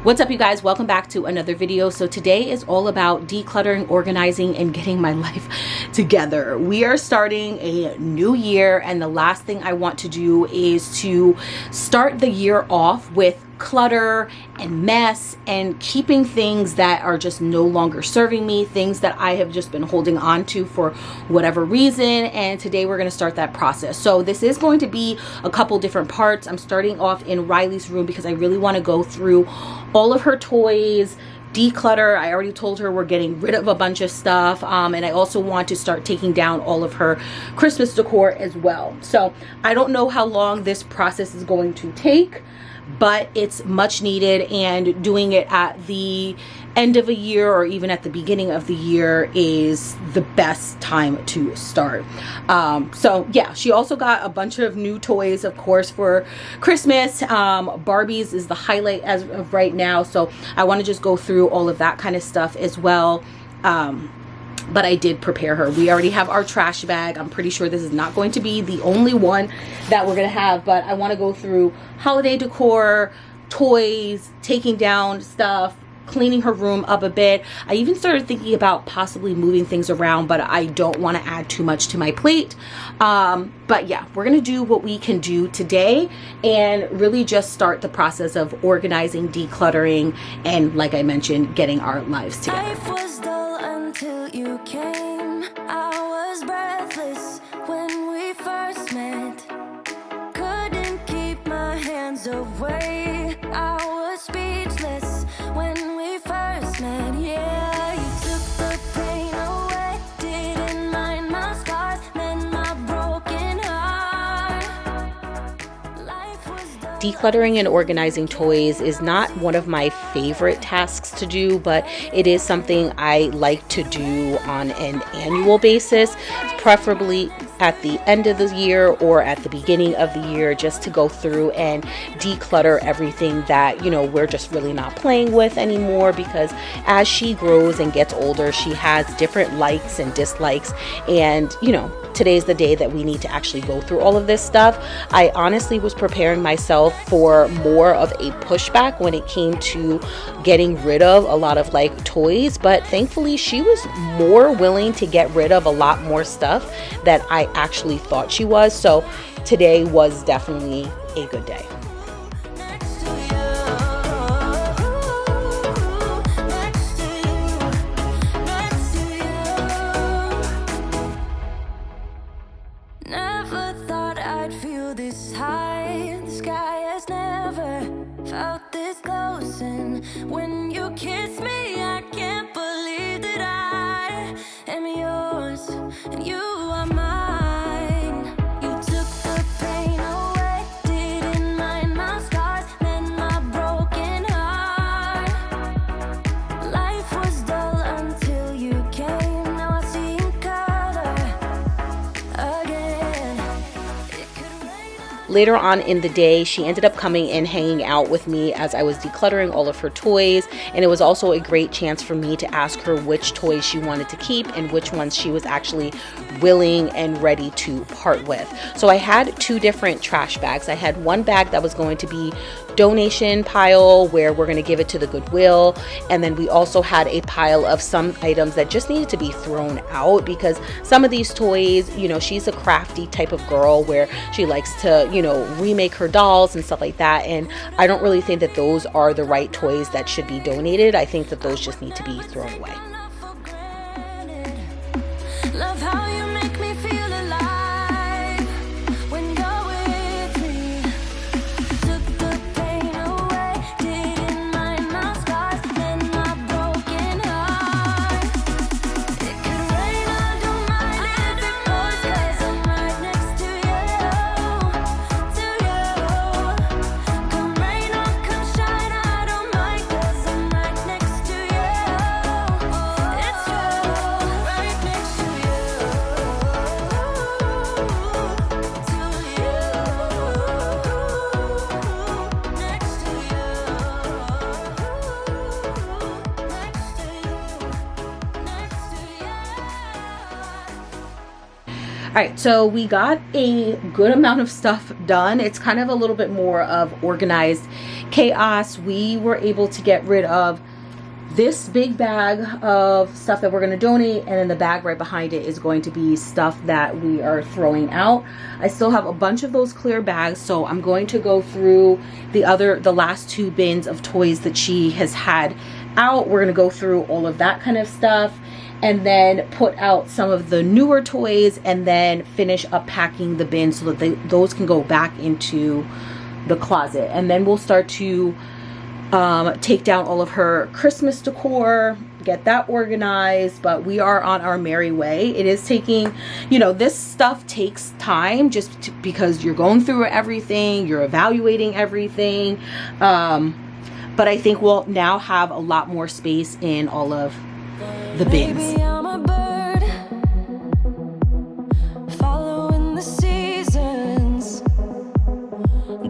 What's up, you guys? Welcome back to another video. So today is all about decluttering, organizing, and getting my life together. We are starting a new year, and the last thing I want to do is to start the year off with clutter and mess and keeping things that are just no longer serving me, things that I have just been holding on to for whatever reason. And today we're going to start that process. So this is going to be a couple different parts. I'm starting off in Riley's room because I really want to go through all of her toys, declutter. I already told her we're getting rid of a bunch of stuff, and I also want to start taking down all of her Christmas decor as well. So I don't know how long this process is going to take, but it's much needed, and doing it at the end of a year or even at the beginning of the year is the best time to start. So yeah, she also got a bunch of new toys, of course, for Christmas. Barbie's is the highlight as of right now, so I want to just go through all of that kind of stuff as well. But I did prepare her. We already have our trash bag. I'm pretty sure this is not going to be the only one that we're going to have, but I want to go through holiday decor, toys, taking down stuff, cleaning her room up a bit. I even started thinking about possibly moving things around, but I don't want to add too much to my plate. But yeah, we're going to do what we can do today and really just start the process of organizing, decluttering, and like I mentioned, getting our lives together. Life was dull until you came. I was breathless when we first met. Couldn't keep my hands away. I was speechless when we first met. Yeah, you took the pain away. Didn't mind my scars, mend my broken heart. Life was dull. Decluttering and organizing toys is not one of my favorite tasks to do, but it is something I like to do on an annual basis, preferably at the end of the year or at the beginning of the year, just to go through and declutter everything that, you know, we're just really not playing with anymore, because as she grows and gets older, she has different likes and dislikes, and you know, today's the day that we need to actually go through all of this stuff. I honestly was preparing myself for more of a pushback when it came to getting rid of a lot of like toys, but thankfully she was more willing to get rid of a lot more stuff that I actually thought she was. So today was definitely a good day. Never thought I'd feel this high. The sky has never felt this close, and when you kiss me, I can't believe that I am yours and you are mine. You took the pain away, didn't mind my scars, mend my broken heart. Life was dull until you came. Now I see in color again. It could rain on. Later on in the day, she ended up coming and hanging out with me as I was decluttering all of her toys, and it was also a great chance for me to ask her which toys she wanted to keep and which ones she was actually willing and ready to part with. So I had two different trash bags. I had one bag that was going to be donation pile, where we're going to give it to the Goodwill, and then we also had a pile of some items that just needed to be thrown out, because some of these toys, you know, she's a crafty type of girl where she likes to, you know, remake her dolls and stuff like that, and I don't really think that those are the right toys that should be donated. I think that those just need to be thrown away. Love how you make me feel alive when you're with me. Took the pain away, didn't mind my scars, mend my broken heart. It could rain, I don't mind if it pours, 'cause I'm right next to you. Come rain or come shine, I don't mind, 'cause I'm right next to you. It's true, right next to you. All right, so we got a good amount of stuff done. It's kind of a little bit more of organized chaos, we were able to get rid of this big bag of stuff that we're going to donate, and then the bag right behind it is going to be stuff that we are throwing out. I still have a bunch of those clear bags, so I'm going to go through the last 2 bins of toys that she has had out. We're going to go through all of that kind of stuff, and then put out some of the newer toys, and then finish up packing the bins so that those can go back into the closet. And then we'll start to take down all of her Christmas decor, get that organized. But we are on our merry way. It is taking, you know, this stuff takes time just because you're going through everything, you're evaluating everything. But I think we'll now have a lot more space in all of the bins. Maybe I'm a bird following the seasons.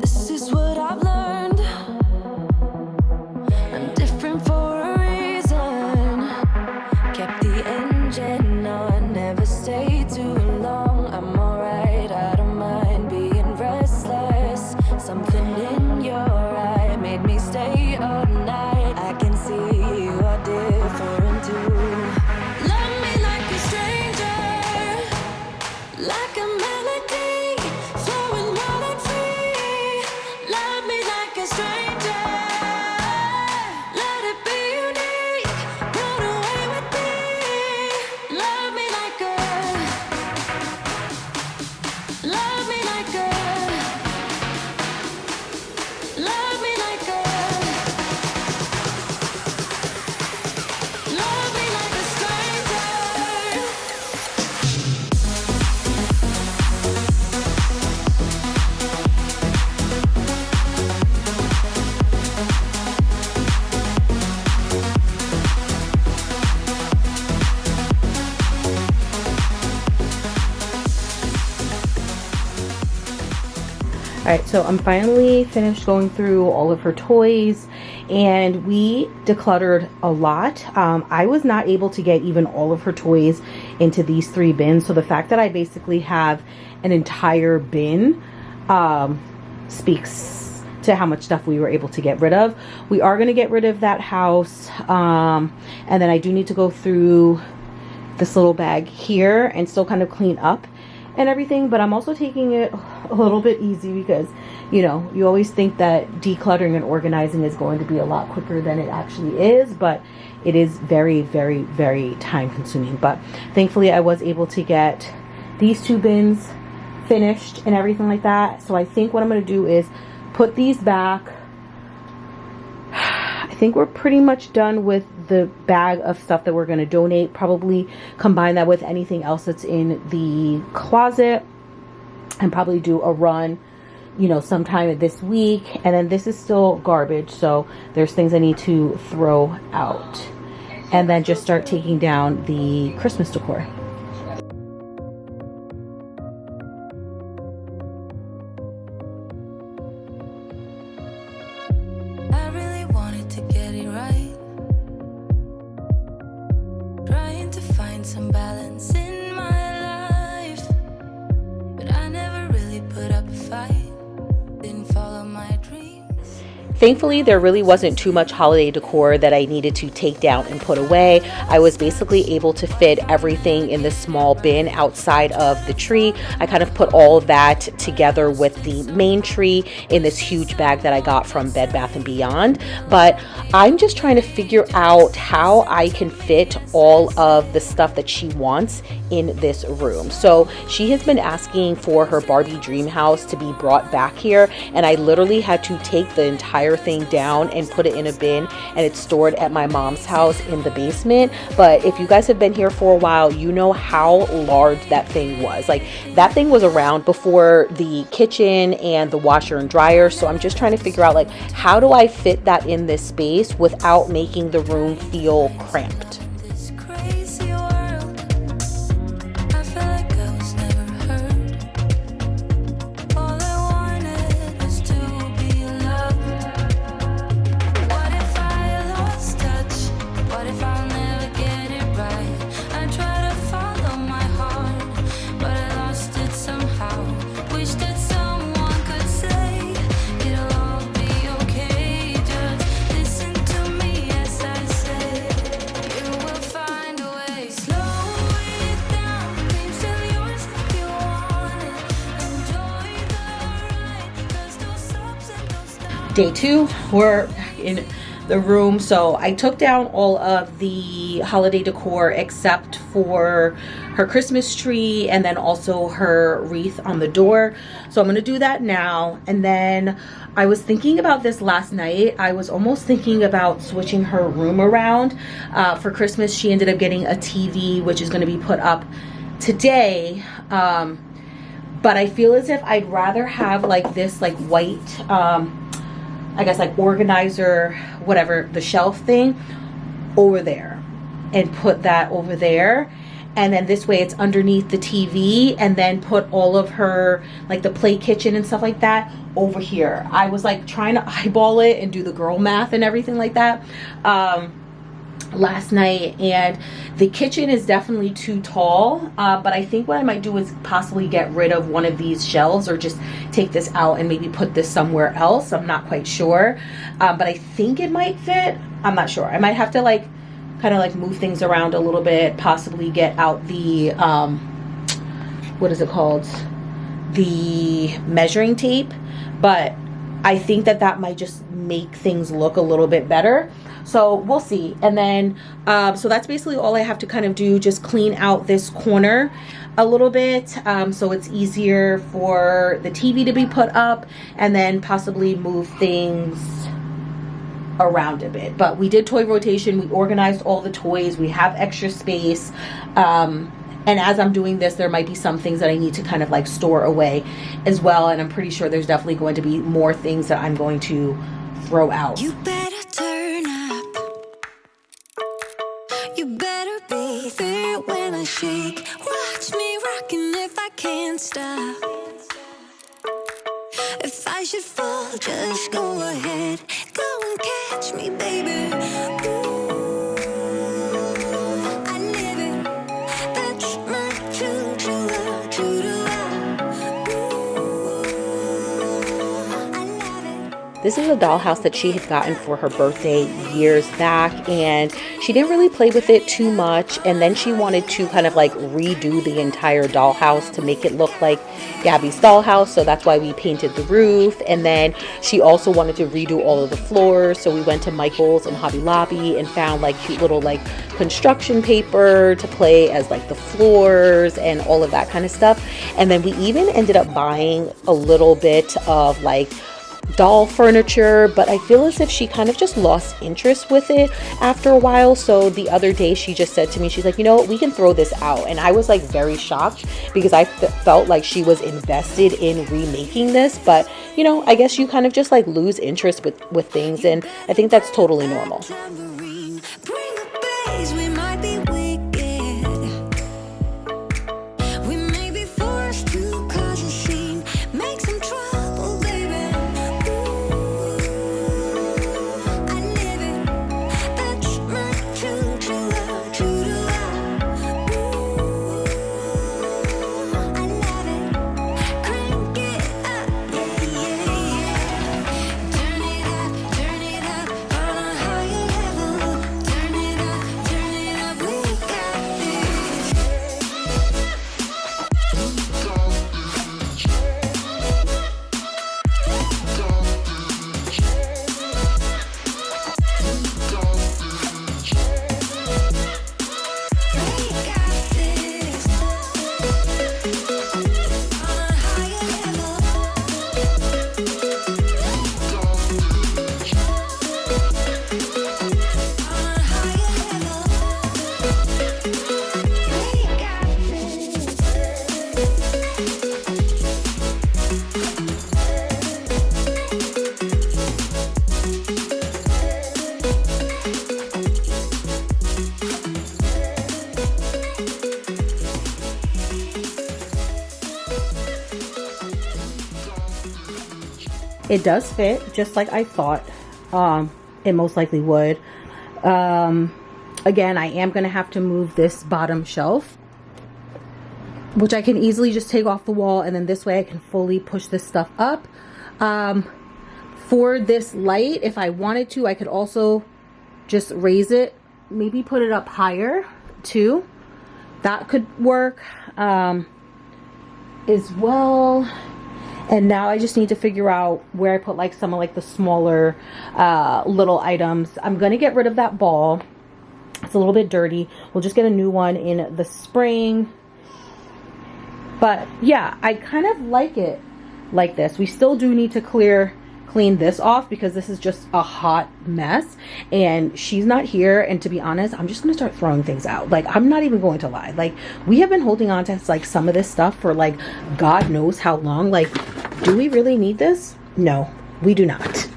This is what I've learned. I'm different for a reason. Kept the engine on, never stay too long. I'm alright, I don't mind being restless. Something in your eye made me stay up night. I can see you are different too. Love me like a stranger, like a melody flowing wild and free. Love me like a stranger, let it be unique. Run away with me. Love me like a, love me like a, love me like a, love me like a stranger. Alright, so I'm finally finished going through all of her toys, and we decluttered a lot. I was not able to get even all of her toys into these 3 bins, so the fact that I basically have an entire bin speaks to how much stuff we were able to get rid of. We are going to get rid of that house, and then I do need to go through this little bag here and still kind of clean up and everything, but I'm also taking it a little bit easy because, you know, you always think that decluttering and organizing is going to be a lot quicker than it actually is, but it is very, very, very time consuming. But thankfully I was able to get these 2 bins finished and everything like that. So I think what I'm going to do is put these back. I think we're pretty much done with the bag of stuff that we're going to donate. Probably combine that with anything else that's in the closet and probably do a run, you know, sometime this week. And then this is still garbage, so there's things I need to throw out, and then just start taking down the Christmas decor. I really wanted to get it right, trying to find some balance in my life, but I never really put up a fight, didn't follow my dreams. Thankfully, there really wasn't too much holiday decor that I needed to take down and put away. I was basically able to fit everything in this small bin outside of the tree. I kind of put all of that together with the main tree in this huge bag that I got from Bed Bath & Beyond. But I'm just trying to figure out how I can fit all of the stuff that she wants in this room. So she has been asking for her Barbie dream house to be brought back here, and I literally had to take the entire thing down and put it in a bin, and it's stored at my mom's house in the basement. But if you guys have been here for a while, you know how large that thing was. Like, that thing was around before the kitchen and the washer and dryer. So I'm just trying to figure out, like, how do I fit that in this space without making the room feel cramped? This crazy world, I felt like I was never heard. All I wanted was to be loved. What if I lost touch? What if I'll never get it right? I try to follow my heart, but I lost it somehow. Wish that someone could say it'll all be okay. Day 2, we're back in the room. So I took down all of the holiday decor except for her Christmas tree and then also her wreath on the door. So I'm gonna do that now. And then I was thinking about this last night. I was almost thinking about switching her room around. For Christmas, she ended up getting a TV, which is gonna be put up today. But I feel as if I'd rather have like this like white, I guess like organizer, whatever, the shelf thing over there, and put that over there. And then this way it's underneath the TV, and then put all of her, like the play kitchen and stuff like that over here. I was like trying to eyeball it and do the girl math and everything like that last night, and the kitchen is definitely too tall, but I think what I might do is possibly get rid of one of these shelves, or just take this out and maybe put this somewhere else. I'm not quite sure, but I think it might fit. I'm not sure. I might have to like kind of like move things around a little bit, possibly get out the what is it called, the measuring tape, but I think that that might just make things look a little bit better. So we'll see. And then so that's basically all I have to kind of do, just clean out this corner a little bit, so it's easier for the TV to be put up, and then possibly move things around a bit. But we did toy rotation, we organized all the toys, we have extra space, and as I'm doing this, there might be some things that I need to kind of like store away as well, and I'm pretty sure there's definitely going to be more things that I'm going to throw out. You better turn up. You better be there when I shake. Watch me rocking if I can't stop. If I should fall, just go ahead. Go and catch me, baby. Ooh, I live it. That's my true love, true to love. Ooh, I love it. This is a dollhouse that she had gotten for her birthday years back, and she didn't really play with it too much, and then she wanted to kind of like redo the entire dollhouse to make it look like Gabby's dollhouse, so that's why we painted the roof. And then she also wanted to redo all of the floors, so we went to Michael's and Hobby Lobby and found like cute little like construction paper to play as like the floors and all of that kind of stuff. And then we even ended up buying a little bit of like doll furniture, but I feel as if she kind of just lost interest with it after a while. So the other day she just said to me, she's like, you know what, we can throw this out. And I was like very shocked, because I felt like she was invested in remaking this, but you know, I guess you kind of just like lose interest with things, and I think that's totally normal. Bring the bass, we might be wicked. We may be forced to cause a scene, make some trouble, baby. Ooh, I live it. That's my true love, true to love. Ooh, I love it. Crank it up, yeah, yeah, yeah. Turn it up on a higher level. Turn it up, we got this. We got this. On a higher level. On a higher level. We got It does fit just like I thought it most likely would. Again, I am gonna have to move this bottom shelf, which I can easily just take off the wall, and then this way I can fully push this stuff up. For this light, if I wanted to, I could also just raise it, maybe put it up higher too. That could work as well. And now I just need to figure out where I put like some of like the smaller little items. I'm going to get rid of that ball. It's a little bit dirty. We'll just get a new one in the spring. But yeah, I kind of like it like this. We still do need to clean this off because this is just a hot mess and she's not here. And to be honest, I'm just gonna start throwing things out. Like, I'm not even going to lie, like, we have been holding on to like some of this stuff for like God knows how long. Like, do we really need this? No, we do not.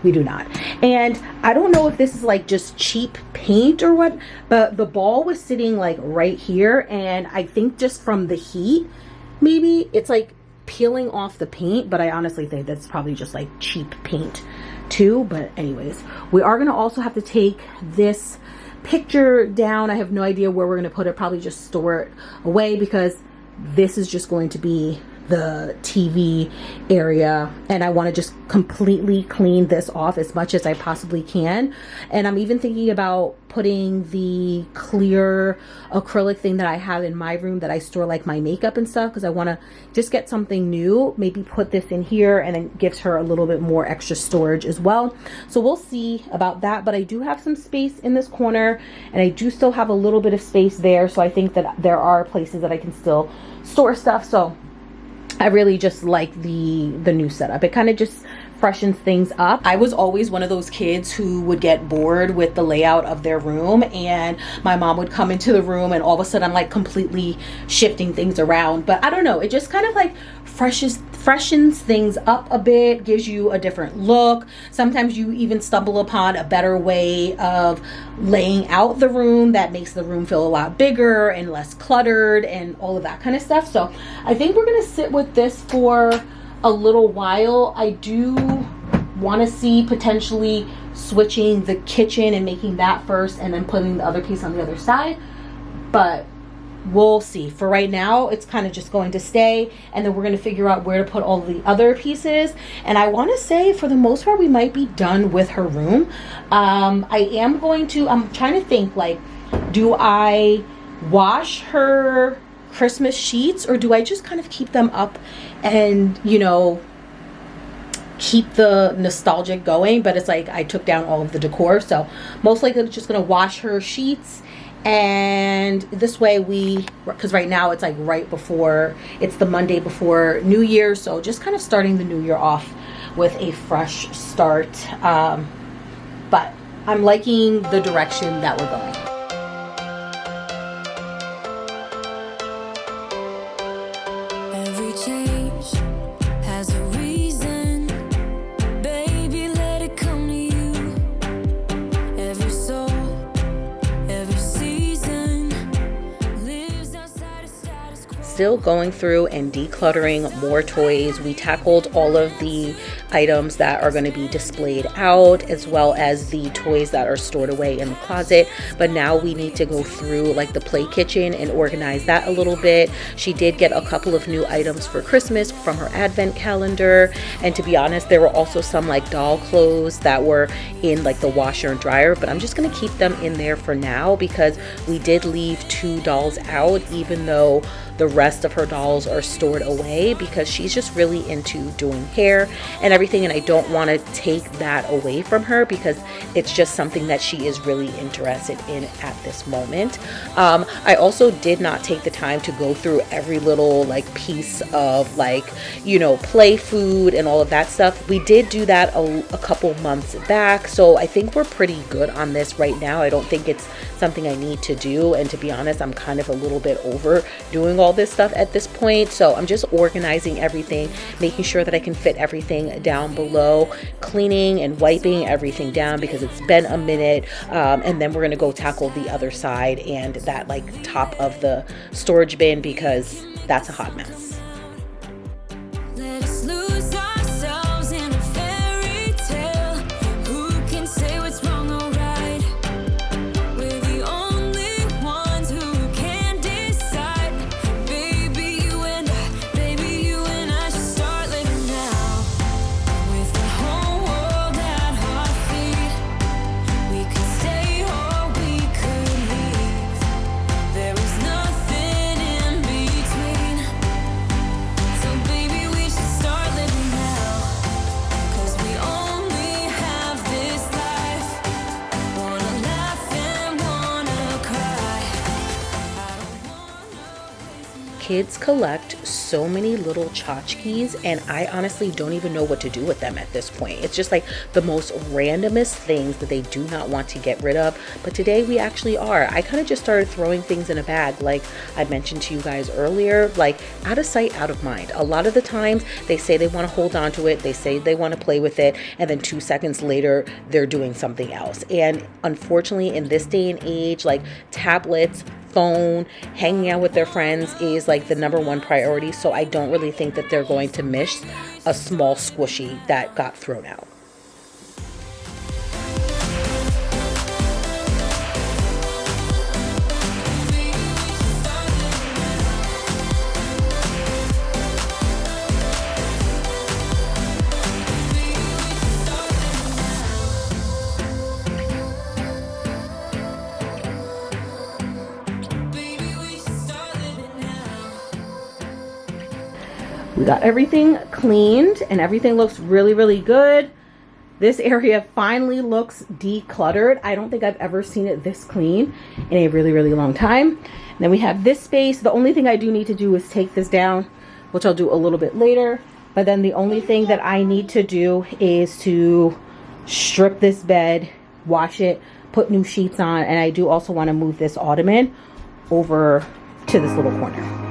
We do not. And I don't know if this is like just cheap paint or what, but the ball was sitting like right here, and I think just from the heat maybe it's like peeling off the paint, but I honestly think that's probably just like cheap paint too. But anyways, we are going to also have to take this picture down. I have no idea where we're going to put it. Probably just store it away because this is just going to be the TV area, and I want to just completely clean this off as much as I possibly can. And I'm even thinking about putting the clear acrylic thing that I have in my room that I store like my makeup and stuff, because I want to just get something new, maybe put this in here, and it gives her a little bit more extra storage as well. So we'll see about that. But I do have some space in this corner, and I do still have a little bit of space there, so I think that there are places that I can still store stuff. So I really just like the new setup. It kind of just freshens things up. I was always one of those kids who would get bored with the layout of their room, and my mom would come into the room and all of a sudden I'm like completely shifting things around. But I don't know, it just kind of like freshens things up a bit, gives you a different look. Sometimes you even stumble upon a better way of laying out the room that makes the room feel a lot bigger and less cluttered and all of that kind of stuff. So I think we're gonna sit with this for a little while. I do want to see potentially switching the kitchen and making that first and then putting the other piece on the other side, but we'll see. For right now, it's kind of just going to stay, and then we're going to figure out where to put all the other pieces. And I want to say for the most part we might be done with her room. I'm trying to think, like, do I wash her Christmas sheets, or do I just kind of keep them up and, you know, keep the nostalgic going? But it's like I took down all of the decor, so most likely I'm just gonna wash her sheets. And this way because right now it's like it's the Monday before New Year, so just kind of starting the new year off with a fresh start. But I'm liking the direction that we're going. Every change has a reason, baby, let it come to you. Every soul, every season lives outside of status quo. Still going through and decluttering more toys. We tackled all of the items that are going to be displayed out, as well as the toys that are stored away in the closet. But now we need to go through like the play kitchen and organize that a little bit. She did get a couple of new items for Christmas from her advent calendar, and to be honest, there were also some like doll clothes that were in like the washer and dryer, but I'm just going to keep them in there for now because we did leave 2 dolls out, even though the rest of her dolls are stored away, because she's just really into doing hair and everything, and I don't want to take that away from her because it's just something that she is really interested in at this moment. I also did not take the time to go through every little like piece of like, you know, play food and all of that stuff. We did do that a couple months back, so I think we're pretty good on this right now. I don't think it's something I need to do, and to be honest, I'm kind of a little bit over doing all this stuff at this point. So I'm just organizing everything, making sure that I can fit everything down below, cleaning and wiping everything down because it's been a minute, and then we're gonna go tackle the other side and that like top of the storage bin because that's a hot mess. Let us lose ourselves in a fairy tale. Who can say what's wrong or right? We're the only ones who can decide. Baby, you and I should start living now. With the whole world at our feet, we could stay or we could leave. There is nothing in between. kids collect so many little tchotchkes, and I honestly don't even know what to do with them at this point. It's just like the most randomest things that they do not want to get rid of. But today we actually are. I kind of just started throwing things in a bag, like I mentioned to you guys earlier, like out of sight, out of mind. A lot of the times they say they want to hold on to it, they say they want to play with it, and then 2 seconds later they're doing something else. And unfortunately, in this day and age, like tablets, phone, hanging out with their friends is like the #1 priority. So I don't really think that they're going to miss a small squishy that got thrown out. We got everything cleaned and everything looks really, really good. This area finally looks decluttered. I don't think I've ever seen it this clean in a really, really long time. And then we have this space. The only thing I do need to do is take this down, which I'll do a little bit later. But then the only thing that I need to do is to strip this bed, wash it, put new sheets on. And I do also want to move this ottoman over to this little corner.